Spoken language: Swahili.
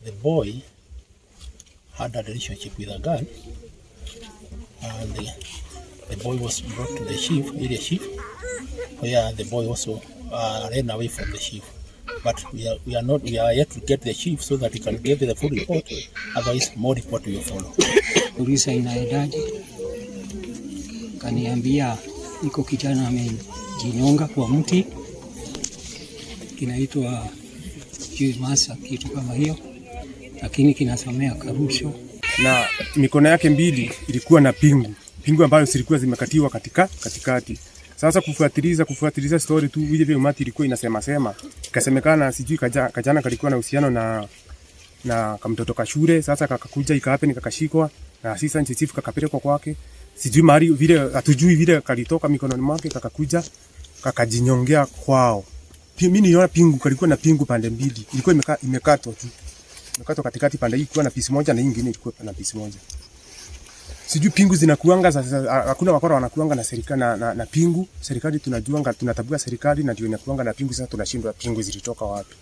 the boy had a relationship with a girl, and the boy was brought to the chief, area chief, where the boy also ran away from the chief. But we are yet to get the chief so that he can give the full report. Otherwise, more report will follow. Polisi inaendaje? Kaniambia iko kijana amejinyonga kwa mti kinaitwa masa, kitu kama hiyo, lakini kinasomea karusho, na mikono yake mbili ilikuwa na pingu ambayo zilikuwa zimekatiwa katikati. Sasa kufuatiliza story tu vile umati ilikuwa inasema ikasemekana sijui kajana kalikuwa na uhusiano na kamtoto ka shule. Sasa kakakuja ikahape nikakashikwa na assistant chief kakapelekwa kwake, sijui mari vile atujui vile kalitoka mikononi mwake, kakakuja kakajinyongea kwao. Mimi niona kalikuwa na pingu pande mbili, ilikuwa imekatwa tu, imekatwa katikati, pande hii ilikuwa na piece moja na nyingine ilikuwa na piece moja. Sijui pingu zinakuanga sasa, hakuna wakora wanakuanga na serikali na pingu. Serikali tunajuanga, tunatabua serikali na ndio inakuanga na pingu. Sasa tunashindwa pingu zilitoka wapi.